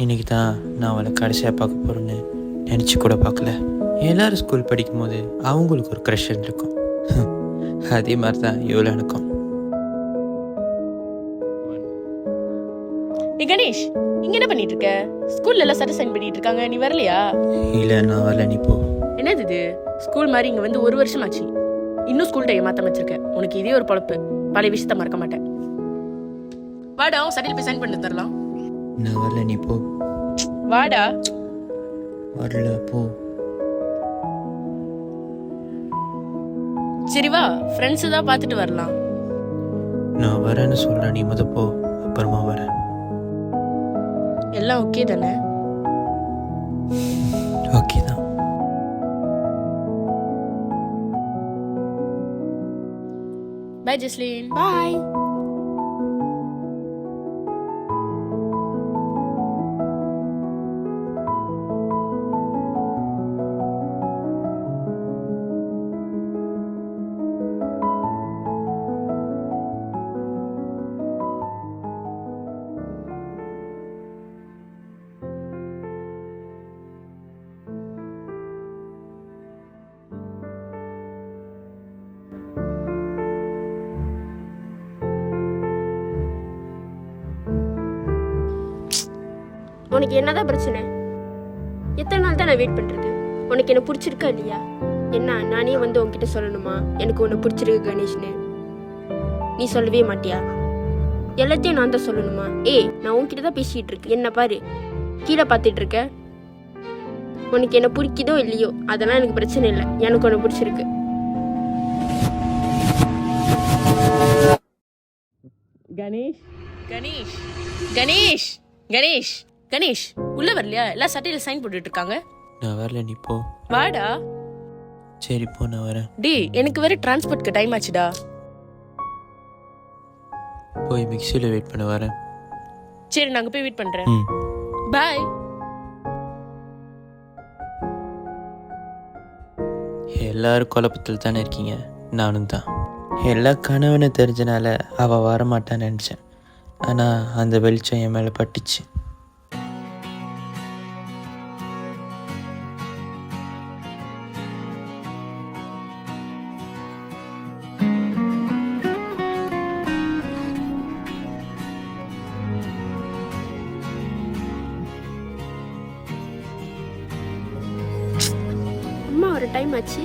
இன்றைக்கி தான் நான் அவளை கடைசியாக பார்க்க போகிறேன்னு நினச்சி கூட பார்க்கல. எல்லோரும் ஸ்கூல் படிக்கும் போது அவங்களுக்கு ஒரு க்ரஷ் இருக்கும். அதே மாதிரி தான் இவ்வளோ எனக்கும். கணேஷ், இங்க என்ன பண்ணிட்டு இருக்க? ஸ்கூல்ல எல்லாம் சட்டை சைன் பண்ணிட்டு இருக்காங்க, நீ வரலையா? இல்லை, நான் வரல, நீ போ. என்னது இது? ஸ்கூல் மாதிரி இங்க வந்து 1 வருஷம் ஆச்சு, இன்னும் ஸ்கூல் டைம் மாத்த வச்சிருக்க. உனக்கு இதே ஒரு பொழப்பு, பழைய விஷயத்த மறக்க மாட்டேன். வாடா, சட்டையில் போய் சைன் பண்ணி தரலாம். நான் வரல, நீ போ. வாடா. வரல, போ. சரி வா, ஃப்ரெண்ட்ஸ் தான் பார்த்துட்டு வரலாம். நான் வரேன்னு சொல்கிறேன், நீ முத போ, அப்புறமா வரேன். எல்லாம் ஓகே தானே? ஓகே தான். பை ஜெஸ்லின். பாய். உனக்கு என்னதான் பிரச்சனை? எத்தனை நாள் தான் நான் வெயிட் பண்றது? உனக்கு என்ன பிடிச்சிருக்கா இல்லையா? என்ன நானே வந்து உன்கிட்ட சொல்லணுமா எனக்கு உன்னை பிடிச்சிருக்கு கணேஷ்னு? நீ சொல்லவே மாட்டியா? எல்லாத்தையும் நான் தான் சொல்லணுமா? நான் உன்கிட்ட தான் பேசிட்டு இருக்கேன். என்ன பாரு, கீழே பார்த்துட்டு இருக்க. உனக்கு என்ன பிடிக்குதோ இல்லையோ அதெல்லாம் எனக்கு பிரச்சனை இல்லை. எனக்கு உன்னை பிடிச்சிருக்கு. கணேஷ், கணேஷ், கணேஷ், கணேஷ், கணேஷ், உள்ள வரலையா? எல்லாம் சட்டையில சைன் போட்டுட்டு இருக்காங்க. நான் வரல, நீ போ. வாடா. சரி போ, நான் வரேன். டேய், எனக்கு வேற டிரான்ஸ்போர்ட்க்கு டைம் ஆச்சுடா. போய் மிக்சியில் வெயிட் பண்ண வரேன். சரி, நாங்க போய் வெயிட் பண்றேன். பாய். எல்லாரும் குழப்பத்தில் தானே இருக்கீங்க, நானும் தான். எல்லா கனவுன்னு தெரிஞ்சனால அவள் வரமாட்டான்னு நினச்சேன். ஆனால் அந்த வெளிச்சம் என் மேலே பட்டுச்சு. அம்மா ஒரு டைம் ஆச்சு.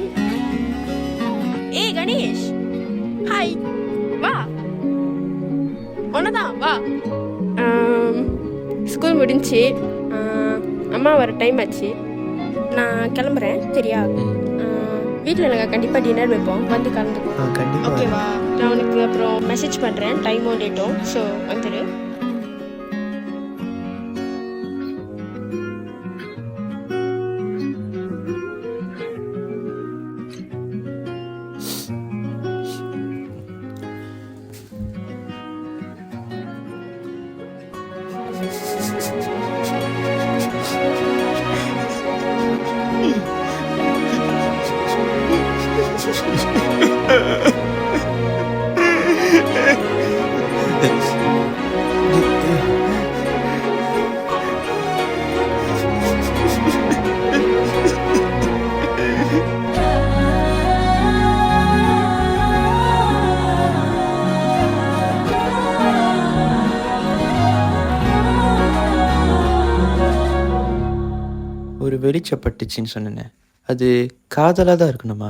கணேஷ், ஹாய். வா. ஒன்னதான் வா. ஸ்கூல் முடிஞ்சு அம்மா வர டைம் ஆச்சு. நான் கிளம்புறேன், சரியா? வீட்டில் நாங்கள் கண்டிப்பாக டின்னர் வைப்போம், வந்து கலந்துக்குவோம். கண்டிப்பாக. ஓகேவா? நான் உனக்கு அப்புறம் மெசேஜ் பண்ணுறேன், டைமும் டேட்டும். ஸோ வந்துடு. ஒரு வெளிச்சப்பட்டுச்சின்னு சொன்னேன், அது காதலாக தான் இருக்கணுமா?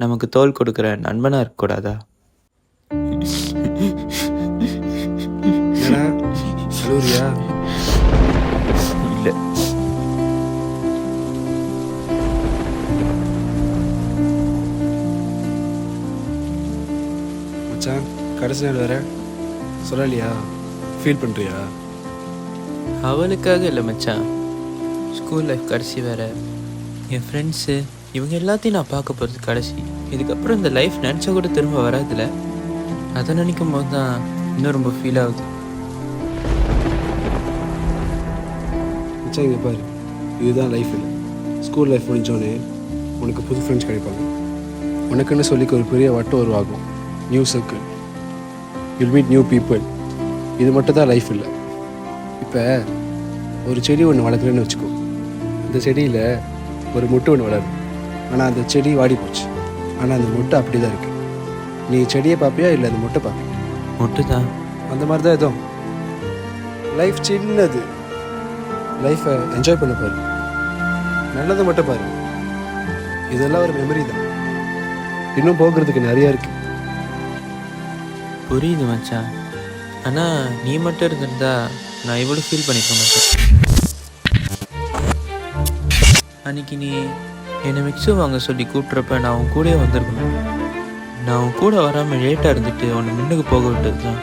நமக்கு தோல் கொடுக்குற நண்பனாக இருக்கக்கூடாதா? இல்லை. மச்சான், கடைசி நாள் வேற சொல்லலையா? ஃபீல் பண்ணுறியா? அவளுக்காக இல்லை மச்சான், ஸ்கூல் லைஃப் கடைசி வேற. என் ஃப்ரெண்ட்ஸு இவங்க எல்லாத்தையும் நான் பார்க்க போகிறது கடைசி. இதுக்கப்புறம் இந்த லைஃப் நினச்சா கூட திரும்ப வராதுல. அதை நினைக்கும் போது தான் இன்னும் ரொம்ப ஃபீல் ஆகுது. மச்சான் இங்கே பாரு, இதுதான் லைஃப் இல்லை. ஸ்கூல் லைஃப் முடிஞ்சோடனே உனக்கு புது ஃப்ரெண்ட்ஸ் கிடைப்பாங்க. உனக்குன்னு சொல்லிக்க ஒரு பெரிய வட்டம் உருவாகும், new circle. You'll meet new people. இது மட்டும் தான் லைஃப் இல்லை. இப்போ ஒரு செடி ஒன்று வளர்க்குறேன்னு வச்சுக்கோ. அந்த செடியில் ஒரு மொட்டு ஒன்று வளருது. ஆனால் அந்த செடி வாடி போச்சு. ஆனால் அந்த மொட்டு அப்படி தான் இருக்குது. நீ செடியை பார்ப்பியா இல்லை அந்த மொட்டை பார்ப்பியா? மொட்டு தான். அந்த மாதிரி தான் எதுவும் லைஃப் சின்னது. லைஃப்பை என்ஜாய் பண்ண பாரு, நல்லதை மட்டும் பாரு. இதெல்லாம் ஒரு மெமரி தான். இன்னும் போகிறதுக்கு நிறையா இருக்குது. புரியுது மச்சான். ஆனால் நீ மட்டும் இருந்திருந்தா நான் இவ்வளோ ஃபீல் பண்ணிக்க மாட்டேன். அன்னைக்கு நீ என்னை மிக்ஸு வாங்க சொல்லி கூப்பிட்றப்ப நான் உன் கூடயே வந்திருக்கணும். நான் உன் கூட வராமல் லேட்டாக இருந்துட்டு உன்னை முன்னுக்கு போக விட்டது தான்.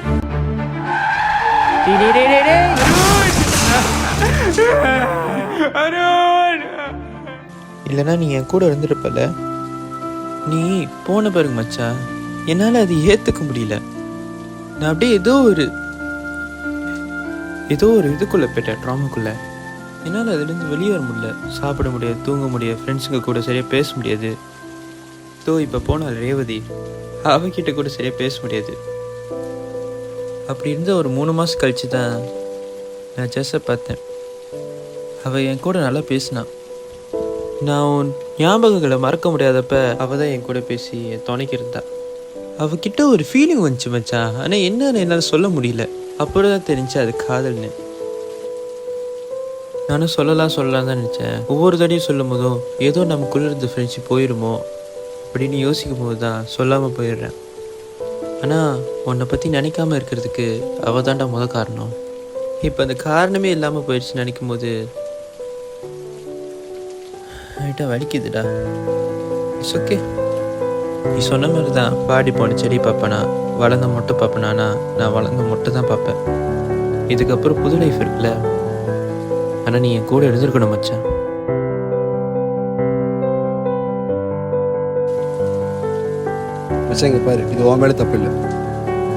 இல்லைனா நீ என் கூட இருந்துருப்பல. நீ போன பிறகு மச்சான் என்னால் அது ஏற்றுக்க முடியல. நான் அப்படியே ஏதோ ஒரு இதுக்குள்ளே போயிட்டேன், ட்ராமாக்குள்ளே. என்னால் அதுலேருந்து வெளியே வர முடியல. சாப்பிட முடியாது, தூங்க முடியாது, ஃப்ரெண்ட்ஸுங்க கூட சரியாக பேச முடியாது. இப்போ போனால் ரேவதி, அவகிட்ட கூட சரியாக பேச முடியாது. அப்படி இருந்த ஒரு 3 மாதம் கழிச்சு தான் நான் ஜெஸ்ஸை பார்த்தேன். அவள் என் கூட நல்லா பேசினான். நான் உன் ஞாபகங்களை மறக்க முடியாதப்ப அவள் தான் என் கூட பேசி என் துணைக்கு இருந்தா. அவகிட்ட ஒரு ஃபீலிங் வந்துச்சு மச்சான். ஆனால் என்னன்னு என்னால் சொல்ல முடியல. அப்புறம் தான் தெரிஞ்சு அது காதல்னு. நானும் சொல்லலாம் தான் நினச்சேன். ஒவ்வொரு தடையும் சொல்லும் போதும் ஏதோ நமக்குள்ளே இருந்த ஃப்ரெண்ட்ஷிப் போயிடுமோ அப்படின்னு யோசிக்கும் போது தான் சொல்லாமல் போயிடுறேன். ஆனால் உன்னை பற்றி நினைக்காம இருக்கிறதுக்கு அவள் தாண்டா முத காரணம். இப்போ அந்த காரணமே இல்லாமல் போயிடுச்சு நினைக்கும் போது லைட்டாக வலிக்குதுடா. It's okay. நீ சொன்ன மாதிரி தான் பாடி போன செடி பார்ப்பேனா, வளர்ந்த மொட்டை பார்ப்பேனானா, நான் வளர்ந்த மொட்டை தான் பார்ப்பேன். இதுக்கப்புறம் புது லைஃப் இருக்குல்ல. ஆனால் நீ என் கூட எழுந்திருக்கணும் மச்சான். மச்சான் இங்கே பாரு, இது உன் மேலே தப்பு இல்லை.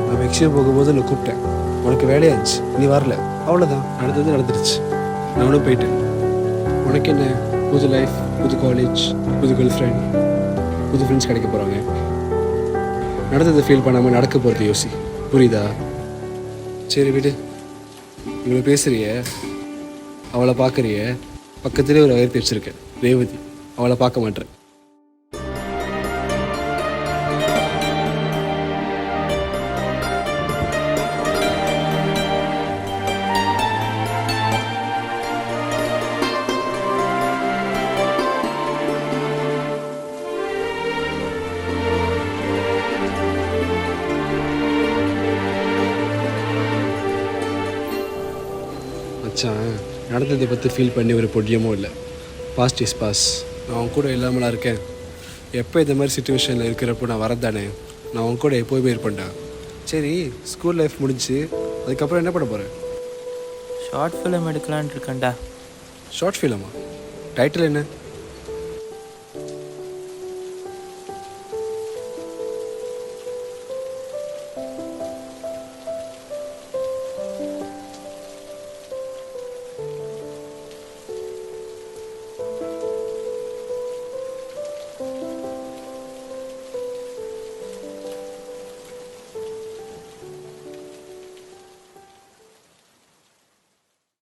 நான் மெக்சிகோ போகும்போது நான் கூப்பிட்டேன், உனக்கு வேலையாச்சு, நீ வரல, அவ்வளோதான். நடந்தது நடந்துருச்சு. நானும் போயிட்டேன். உனக்கு என்ன, புது லைஃப், புது காலேஜ், புது கேர்ள் ஃப்ரெண்ட், புது ஃப்ரெண்ட்ஸ் கிடைக்க போகிறாங்க. நடந்ததை ஃபீல் பண்ணாமல் நடக்க போகிறது யோசி, புரியுதா? சரி விடு. இவ்வளோ பேசுறிய, அவளை பார்க்குறிய, பக்கத்துலேயே ஒரு வயிறு வச்சுருக்கேன், ரேவதி. அவளை பார்க்க மாட்டேன். மச்சான், நடந்ததை பற்றி ஃபீல் பண்ணி ஒரு பொடியமும் இல்லை. Past is past. நான் அவன் கூட இல்லாமலாம் இருக்கேன். எப்போ இந்த மாதிரி சுச்சுவேஷனில் இருக்கிறப்போ நான் வரதானே. நான் அவன் கூட எப்போயுமே இருப்பேன்டா. சரி, ஸ்கூல் லைஃப் முடிஞ்சு அதுக்கப்புறம் என்ன பண்ண போகிறேன்? ஷார்ட் ஃபிலிம் எடுக்கலான் இருக்கேன்டா. ஷார்ட் ஃபிலிமா? டைட்டில் என்ன?